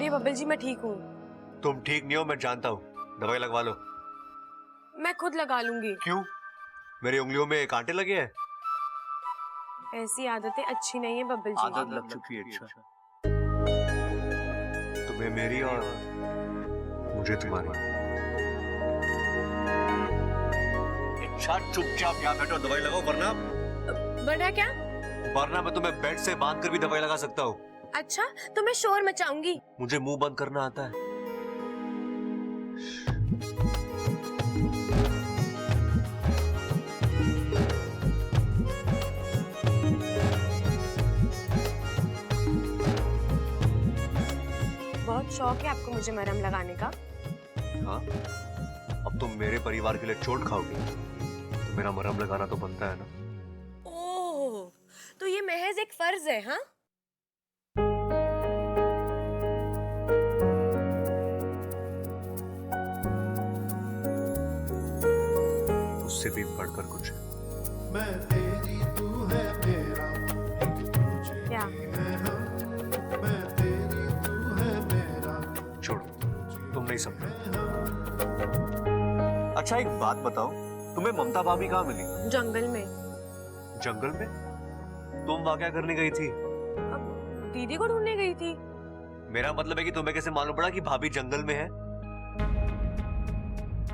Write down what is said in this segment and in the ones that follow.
छोड़िए बब्बल जी, मैं ठीक हूँ। तुम ठीक नहीं हो, मैं जानता हूँ। दवाई लगवा लो। मैं खुद लगा लूंगी। क्यों? मेरी उंगलियों में कांटे लगे हैं? ऐसी आदतें अच्छी नहीं है बब्बल जी। आदत लग चुकी है। अच्छा, तुम्हें मेरी और मुझे तुम्हारी। अच्छा, चुपचाप यहाँ बैठो, दवाई लगाओ, वरना क्या? वरना मैं तुम्हें बेड से बांध कर भी दवाई लगा सकता हूँ। अच्छा, तो मैं शोर मचाऊंगी। मुझे मुंह बंद करना आता है। बहुत शौक है आपको मुझे मरहम लगाने का। हाँ, अब तुम मेरे परिवार के लिए चोट खाओगी तो मेरा मरहम लगाना तो बनता है ना। ओह, तो ये महज एक फर्ज है, हाँ? उससे भी बढ़कर कुछ है। मैं तेरी तू है मेरा, क्या? मैं तेरी तू है मेरा। छोड़ो, तुम नहीं समझे। अच्छा, एक बात बताओ, तुम्हें ममता भाभी कहाँ मिली? जंगल में। जंगल में? तुम वहां क्या करने गई थी? अब दीदी को ढूंढने गई थी। मेरा मतलब है कि तुम्हें कैसे मालूम पड़ा कि भाभी जंगल में है?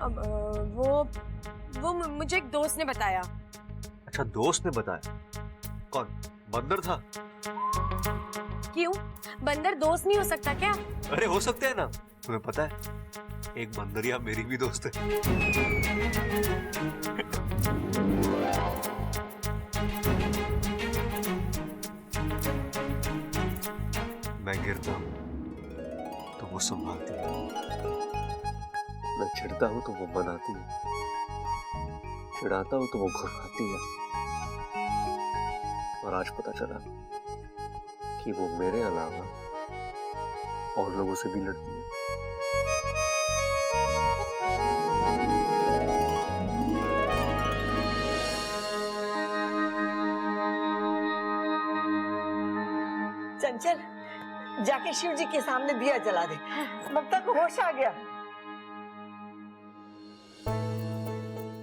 अब वो मुझे एक दोस्त ने बताया। अच्छा, दोस्त ने बताया? कौन? बंदर था? क्यों? बंदर दोस्त नहीं हो सकता क्या? अरे हो सकते हैं ना। तुम्हें पता है, एक बंदरिया मेरी भी दोस्त है। मैं गिरता हूं तो वो संभालती है, मैं चिढ़ता हूं तो वो मनाती है, चिढ़ाता हूं तो वो घुराती है। और आज पता चला कि वो मेरे अलावा और लोगों से भी लड़ती है। चंचल, जाके शिव जी के सामने दिया जला दे। ममता को होश आ गया।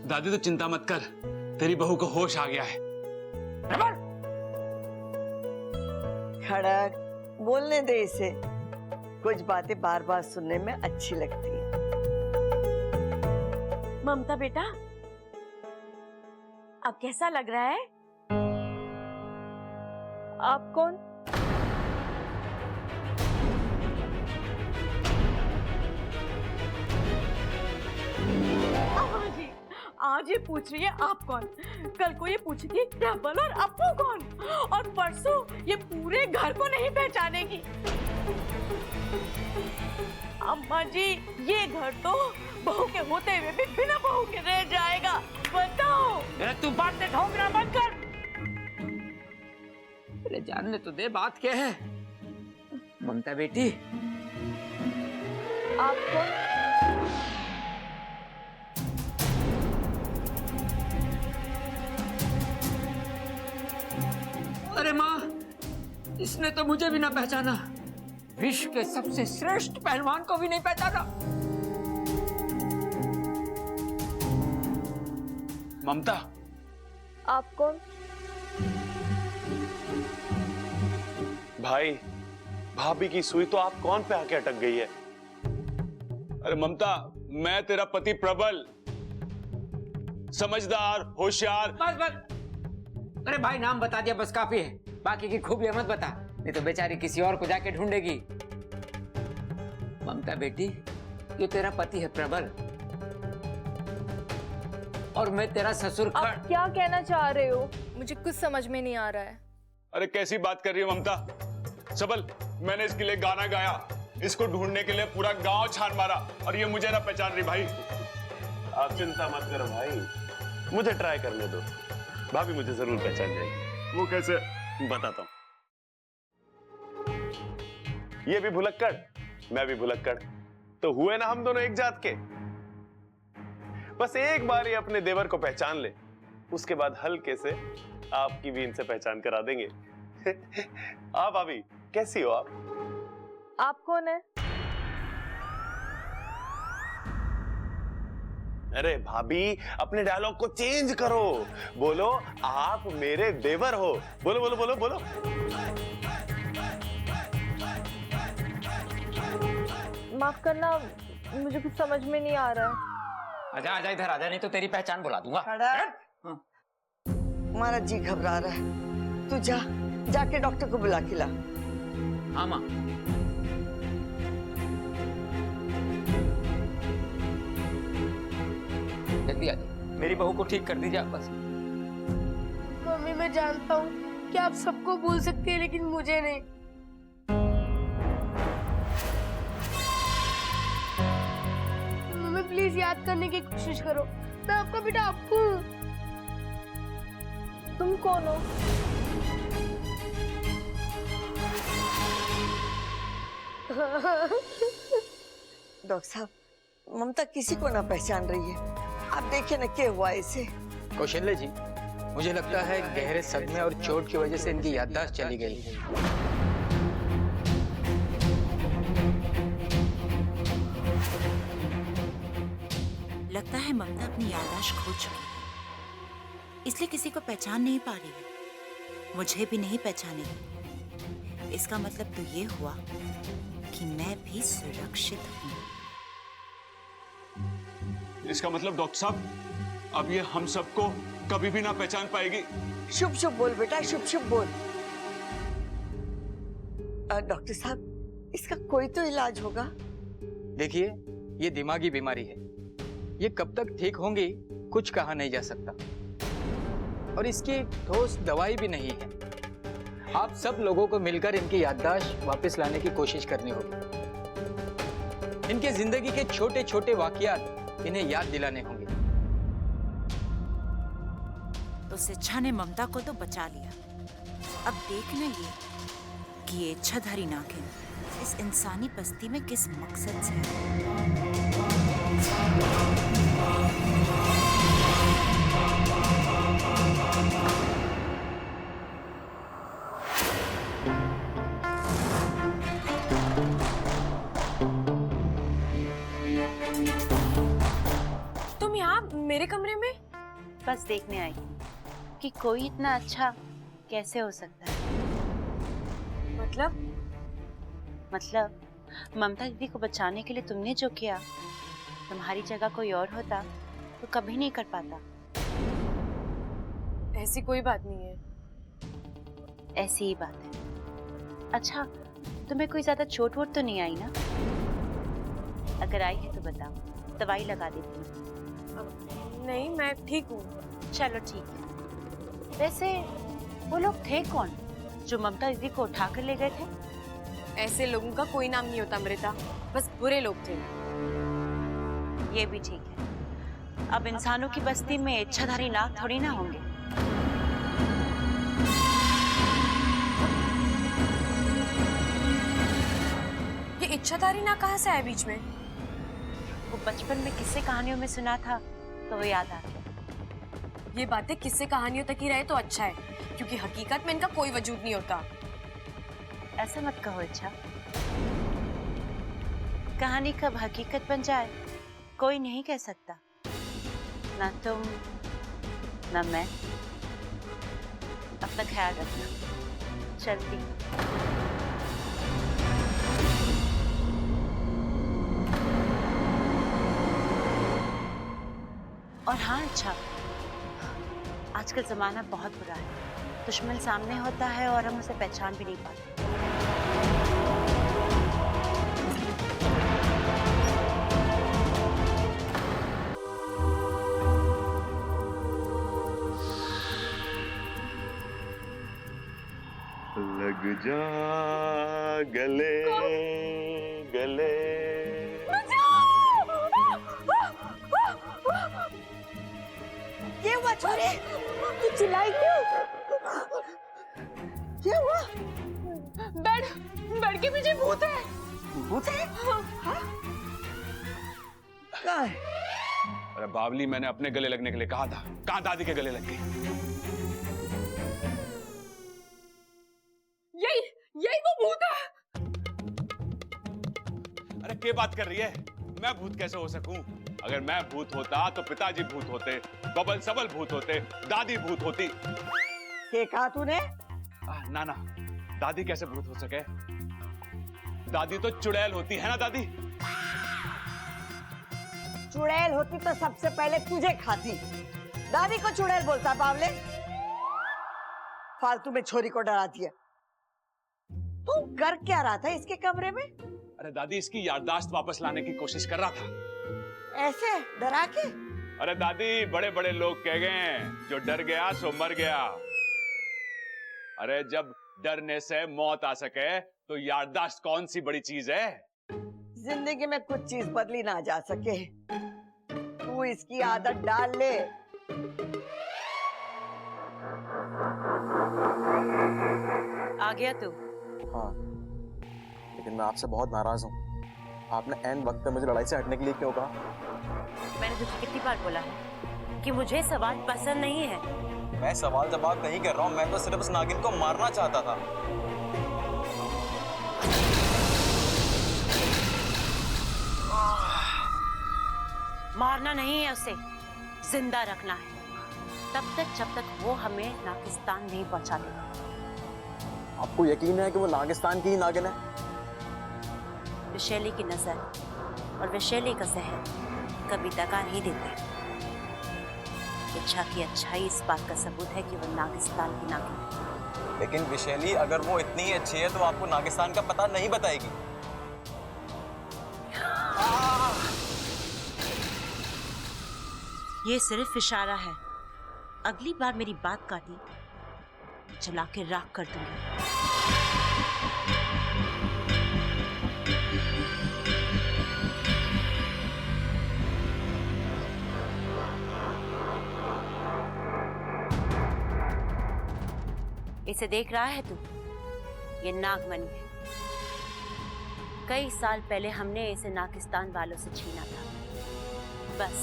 दादी तो चिंता मत कर, तेरी बहू को होश आ गया है। खड़क, बोलने दे इसे। कुछ बातें बार बार सुनने में अच्छी लगती है। ममता बेटा, अब कैसा लग रहा है? आप कौन? आज ये पूछ रही है आप कौन, कल को ये पूछी थी प्रबल और अपू कौन, और परसों ये पूरे घर को नहीं पहचानेगी। अम्मा जी, ये घर तो बहू के होते हुए भी बिना बहू के रह जाएगा। बताओ। तू बातें ठोकना बंद कर। अरे जानने तो दे बात क्या है। ममता बेटी, आप कौन? अरे माँ, इसने तो मुझे भी ना पहचाना, विश्व के सबसे श्रेष्ठ पहलवान को भी नहीं पहचाना। ममता, आप कौन? भाई, भाभी की सुई तो आप कौन पे आके अटक गई है? अरे ममता, मैं तेरा पति प्रबल, समझदार, होशियार। बस बस। अरे भाई, नाम बता दिया बस काफी है, बाकी की खूबियां मत बता, नहीं तो बेचारी किसी और को जाके ढूंढेगी। ममता बेटी, ये तेरा पति है प्रबल, और मैं तेरा ससुर। आप क्या कहना चाह रहे हो? मुझे कुछ समझ में नहीं आ रहा है। अरे कैसी बात कर रही हो ममता? सबल, मैंने इसके लिए गाना गाया, इसको ढूंढने के लिए पूरा गांव छान मारा, और ये मुझे ना पहचान रही। भाई आप चिंता मत करो भाई, मुझे ट्राई करने दो, भाभी मुझे जरूर पहचान जाएगी। वो कैसे, बताता हूं। ये भी भुलक्कड़, मैं भी भुलक्कड़, तो हुए ना हम दोनों एक जात के। बस एक बार ये अपने देवर को पहचान ले, उसके बाद हल्के से आपकी भी इनसे पहचान करा देंगे। आप भाभी कैसी हो आप? आप कौन है? अरे भाभी, अपने डायलॉग को चेंज करो। बोलो आप मेरे देवर हो। बोलो बोलो बोलो बोलो। माफ करना, मुझे कुछ समझ में नहीं आ रहा है। आजा आजा इधर आजा, नहीं तो तेरी पहचान बुला दूंगा। खड़ा। हमारा जी घबरा रहा है, तू जाके डॉक्टर को बुला के ला। हाँ माँ। जल्दी आजा, मेरी बहू को ठीक कर दीजिए आप बस। मम्मी, मैं जानता हूँ कि आप सबको भूल सकती हैं, लेकिन मुझे नहीं। मम्मी प्लीज याद करने की कोशिश करो, मैं आपका बेटा अप्पू हूँ। तुम कौन हो? डॉक्टर साहब, ममता किसी को ना पहचान रही है। आप देखिए ना क्या हुआ इसे। कौशल्य जी, मुझे लगता है गहरे सदमे और चोट की वजह से इनकी याददाश्त चली गई। लगता है ममता अपनी याददाश्त खो चुकी है, इसलिए किसी को पहचान नहीं पा रही है। मुझे भी नहीं पहचानेगी। इसका मतलब तो ये हुआ कि मैं भी सुरक्षित हूँ। इसका मतलब डॉक्टर साहब, अब ये हम सबको कभी भी ना पहचान पाएगी। शुभ शुभ बोल बेटा, शुभ शुभ बोल। डॉक्टर साहब, इसका कोई तो इलाज होगा। देखिए, ये दिमागी बीमारी है। ये कब तक ठीक होंगी कुछ कहा नहीं जा सकता, और इसकी ठोस दवाई भी नहीं है। आप सब लोगों को मिलकर इनकी याददाश्त वापस लाने की कोशिश करनी होगी। इनके जिंदगी के छोटे छोटे वाकयात इन्हें याद दिलाने होंगे। तो शिक्षा ने ममता को तो बचा लिया। अब देखना ये कि ये इच्छाधारी नागिन इस इंसानी बस्ती में किस मकसद से है। तुम यहाँ मेरे कमरे में? बस देखने आई कि कोई इतना अच्छा कैसे हो सकता है। मतलब ममता दीदी को बचाने के लिए तुमने जो किया, तुम्हारी जगह कोई और होता तो कभी नहीं कर पाता। ऐसी कोई बात नहीं है। ऐसी ही बात है। अच्छा, तुम्हें कोई ज्यादा चोट वोट तो नहीं आई ना? अगर आई है तो बताओ, दवाई लगा देती हूँ। नहीं, मैं ठीक हूँ। चलो ठीक है। वैसे वो लोग थे कौन जो ममता दीदी को उठा कर ले गए थे? ऐसे लोगों का कोई नाम नहीं होता अमृता, बस बुरे लोग थे। ये भी ठीक है। अब इंसानों की बस्ती में इच्छाधारी नाग थोड़ी ना होंगे। ये इच्छाधारी नाग कहाँ से आया बीच में? वो बचपन में किस्से कहानियों में सुना था तो वो याद आ गया। ये बातें किस्से कहानियों तक ही रहे तो अच्छा है, क्योंकि हकीकत में इनका कोई वजूद नहीं होता। ऐसा मत कहो इच्छा। कहानी कब हकीकत बन जाए कोई नहीं कह सकता। ना तुम ना मैं। अपना ख्याल रखना। चलती। और हाँ अच्छा, आजकल जमाना बहुत बुरा है। दुश्मन सामने होता है और हम उसे पहचान भी नहीं पाते। लग जा गले गले। क्या हुआ छोरे? तू चिल्लाई क्यों? क्या हुआ? बेड के पीछे भूत है। भूत है? हाँ? कहाँ है? अरे बावली, मैंने अपने गले लगने के लिए कहा था, कहाँ दादी के गले लग गई? यही वो भूत है। के बात कर रही है? मैं भूत कैसे हो सकूं? अगर मैं भूत होता तो पिताजी भूत होते, बबल सबल भूत होते, दादी भूत होती। के कहा तूने? ना ना, दादी कैसे भूत हो सके? दादी तो चुड़ैल होती है ना दादी? चुड़ैल होती तो सबसे पहले तुझे खाती। दादी को चुड़ैल बोलता बावले? फालतू में छोरी को डरा दिया। तू कर क्या रहा था इसके कमरे में? अरे दादी, इसकी याददाश्त वापस लाने की कोशिश कर रहा था। ऐसे डरा के? अरे दादी, बड़े बड़े लोग कह गए, जो डर गया सो मर गया। अरे जब डरने से मौत आ सके तो याददाश्त कौन सी बड़ी चीज है? जिंदगी में कुछ चीज बदली ना जा सके। तू इसकी आदत डाल ले। आ गया तू? हाँ, लेकिन मैं आपसे बहुत नाराज हूँ। आपने ऐन वक्त पे मुझे लड़ाई से हटने के लिए क्यों कहा? मैंने तुझे कितनी बार बोला है कि मुझे सवाल पसंद नहीं है। मैं सवाल जवाब नहीं कर रहा हूँ, मैं तो सिर्फ उस नागिन को मारना चाहता था। मारना नहीं है उसे, जिंदा रखना है, तब तक जब तक वो हमें नागिस्तान नहीं पहुंचा देगा। आपको यकीन है कि वो नागिस्तान की ही नागिन है? विशैली की नजर और विशैली का जहर कभी दगा नहीं देते। इच्छा की अच्छाई इस बात का सबूत है कि वो नागिस्तान की नागिन है। लेकिन विशैली अगर वो इतनी ही अच्छी है तो आपको नागिस्तान का पता नहीं बताएगी। ये सिर्फ इशारा है। अगली बार मेरी बात काटी जला के राख कर दूंगी। इसे देख रहा है तू? ये नागमणि है। कई साल पहले हमने इसे नागिस्तान वालों से छीना था। बस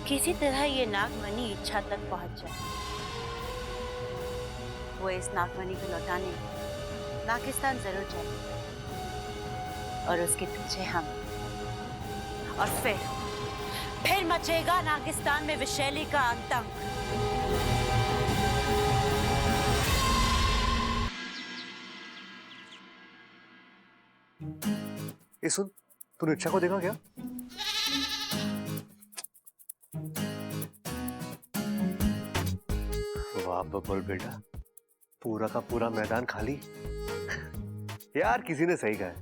किसी तरह ये नागमणि इच्छा तक पहुंच जाए। वो इस नागमणि को लौटाने नागिस्तान जरूर जाएगी और उसके पीछे हम। और फिर मचेगा नागिस्तान में विशैली का आतंक। ये सुन, तूने इच्छा को देखा क्या? वाह बबल बेटा, पूरा का पूरा मैदान खाली। यार किसी ने सही कहा है,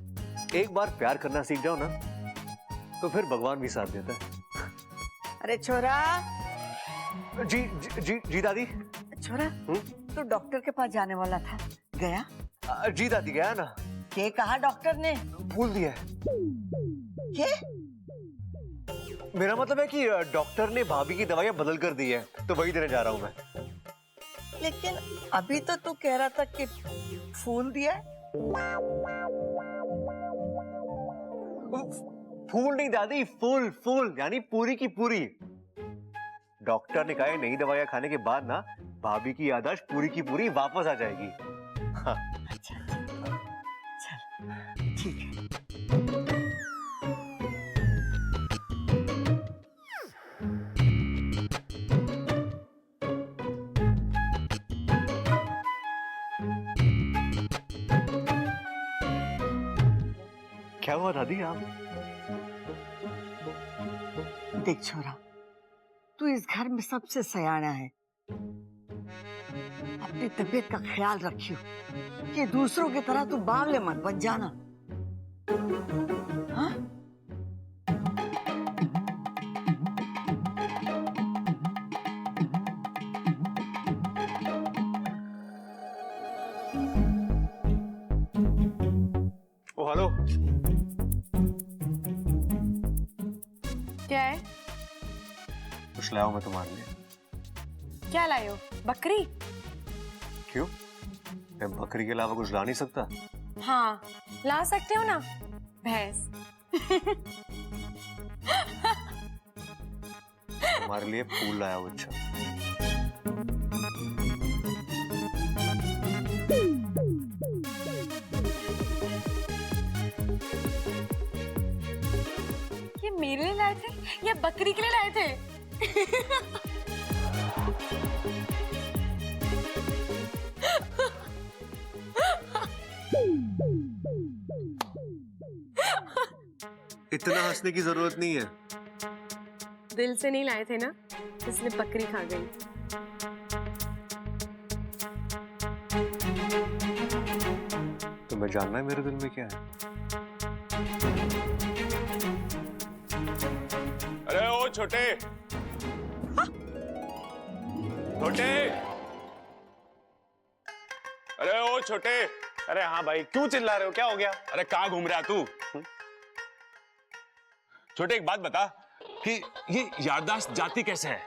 एक बार प्यार करना सीख जाओ ना तो फिर भगवान भी साथ देता है। अरे छोरा। जी जी जी, जी दादी। छोरा, तू डॉक्टर के पास जाने वाला था, गया? जी दादी गया ना। क्या कहा डॉक्टर ने? भूल दिया। क्या? मेरा मतलब है कि डॉक्टर ने भाभी की दवाइयां बदल कर दी है, तो वही देने जा रहा हूं मैं। लेकिन अभी तो तू कह रहा था कि फूल दिया। फूल नहीं दादी, फूल फूल यानी पूरी की पूरी। डॉक्टर ने कहा है नई दवाइयां खाने के बाद ना भाभी की याददाश्त पूरी की पूरी वापस आ जाएगी। हाँ। अच्छा, चल ठीक है। क्या हुआ दादी? आप देख छोरा, तू इस घर में सबसे सयाना है। अपनी तबीयत का ख्याल रखियो कि दूसरों की तरह तू बावले मत बन जाना। हाँ? ओ हेलो। क्या है? कुछ लाया हूं मैं तुम्हारे लिए। क्या लाए हो? बकरी? क्यों? मैं बकरी के अलावा कुछ ला नहीं सकता? हाँ, ला सकते हो ना, भैंस। तुम्हारे लिए फूल लाया हूं। अच्छा ये बकरी के लिए लाए थे। इतना हंसने की जरूरत नहीं है। दिल से नहीं लाए थे ना, इसलिए बकरी खा गई। तुम्हें जानना है मेरे दिल में क्या है? अरे ओ छोटे, छोटे, अरे ओ छोटे। अरे हाँ भाई, क्यों चिल्ला रहे हो? क्या हो गया? अरे कहाँ घूम रहा तू? छोटे एक बात बता कि ये याददाश्त जाती कैसे है?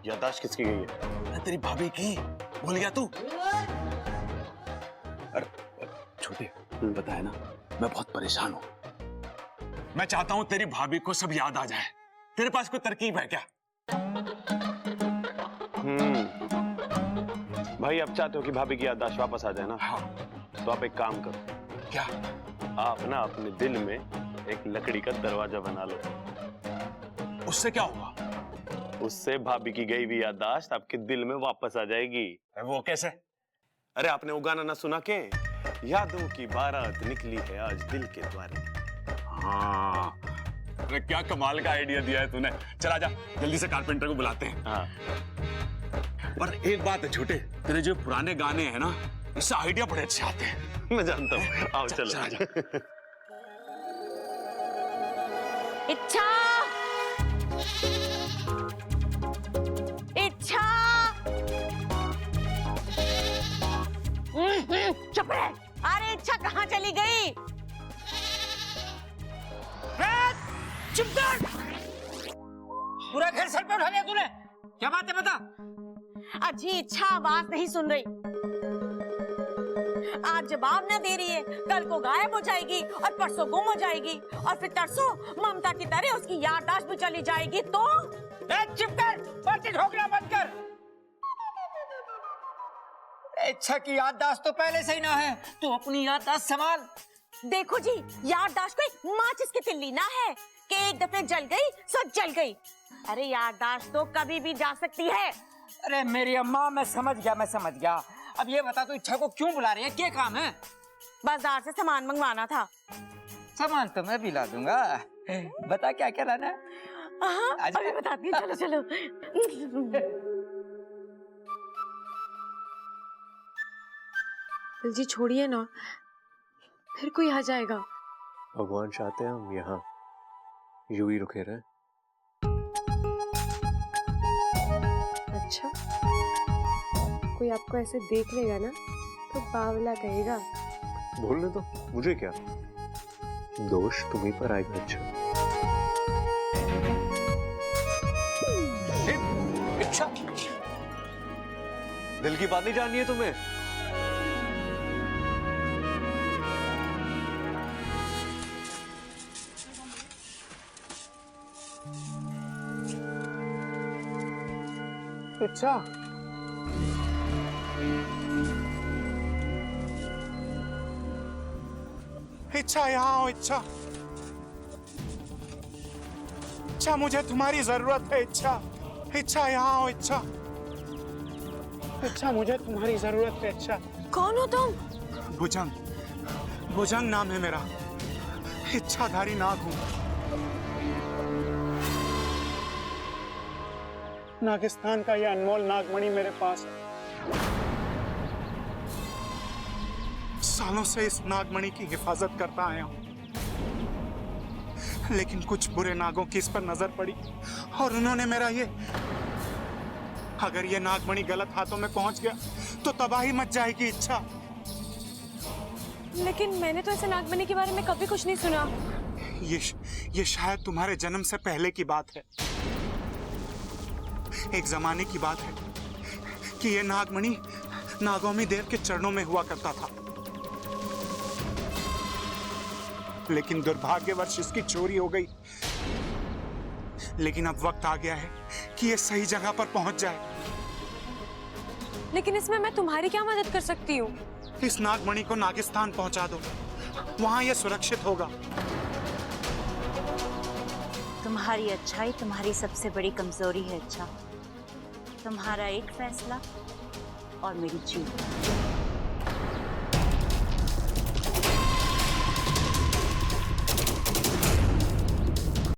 याददाश्त किसकी गई है? अरे तेरी भाभी की। भूल गया तू? अरे छोटे, पता है ना, मैं बहुत परेशान हूं। मैं चाहता हूं तेरी भाभी को सब याद आ जाए। तेरे पास कोई तरकीब है क्या? भाई अब चाहते हो कि भाभी की याददाश्त वापस आ जाए ना? हाँ। तो आप एक काम करो। क्या? आप ना अपने दिल में एक लकड़ी का दरवाजा बना लो। उससे क्या होगा? उससे भाभी की गई हुई याददाश्त आपके दिल में वापस आ जाएगी। वो कैसे? अरे आपने वो गाना ना सुना के? यादों की बारात निकली है आज दिल के द्वारे। हाँ, अरे क्या कमाल का आइडिया दिया है तूने। चल आजा, जल्दी से कारपेंटर को बुलाते हैं। हाँ। पर एक बात है छोटे, तेरे जो पुराने गाने हैं ना, इससे आइडिया बड़े अच्छे आते हैं। मैं जानता हूँ। आओ चलो। इच्छा, इच्छा, चुप रह। अरे इच्छा कहाँ चली गई? चुप कर! पूरा घर सर पे उठा लिया तूने। क्या बात है बता? अजी इच्छा आवाज नहीं सुन रही, आज जवाब न दे रही है, कल को गायब हो जाएगी और परसों गुम हो जाएगी और फिर तरसों ममता की तरह उसकी याददाश्त भी चली जाएगी। तो चुप कर, पर्ची ठोकना बंद कर। इच्छा की याददाश्त तो पहले से ही ना है, तू अपनी याददाश्त संभाल। देखो जी, याददाश्त कोई माचिस की तिल्ली ना है कि एक दफे जल गई सब जल गई। अरे याददाश्त तो कभी भी जा सकती है। अरे मेरी अम्मा, मैं समझ गया। अब ये बता तू इच्छा को क्यों बुला रही है? क्या काम है? बाजार से सामान मंगवाना था। सामान तो मैं भी ला दूंगा। बता क्या क्या लाना है? अभी बताती हूँ, चलो चलो। जी छोड़िए ना, फिर कोई आ जाएगा। भगवान चाहते हैं हम यहाँ यूं ही रुके रहे। अच्छा, कोई आपको ऐसे देख लेगा ना तो बावला कहेगा। बोलने दो, मुझे क्या, दोष तुम्हीं पर आएगा। अच्छा इच्छा, दिल की बात नहीं जाननी है तुम्हें? इच्छा, इच्छा यहाँ हो। इच्छा, इच्छा मुझे तुम्हारी जरूरत है। इच्छा, इच्छा यहाँ हो। इच्छा, इच्छा मुझे तुम्हारी जरूरत है। इच्छा। कौन हो तुम? भुजंग, भुजंग नाम है मेरा, इच्छाधारी नाग हूं। नागिस्तान का यह अनमोल नागमणि मेरे पास है। सालों से इस नागमणि की हिफाजत करता आया हूं, लेकिन कुछ बुरे नागों की इस पर नजर पड़ी और उन्होंने मेरा ये, अगर ये नागमणि गलत हाथों में पहुंच गया तो तबाही मच जाएगी। इच्छा, लेकिन मैंने तो ऐसे नागमणि के बारे में कभी कुछ नहीं सुना। ये शायद तुम्हारे जन्म से पहले की बात है। एक जमाने की बात है कि ये नागमणि नागौमी देव के चरणों में हुआ करता था, लेकिन दुर्भाग्यवश इसकी चोरी हो गई। लेकिन अब वक्त आ गया है कि ये सही जगह पर पहुंच जाए। लेकिन इसमें मैं तुम्हारी क्या मदद कर सकती हूँ? इस नागमणि को नागिस्तान पहुंचा दो, वहां ये सुरक्षित होगा। तुम्हारी अच्छाई तुम्हारी सबसे बड़ी कमजोरी है। अच्छा, तुम्हारा एक फैसला और मेरी जीत।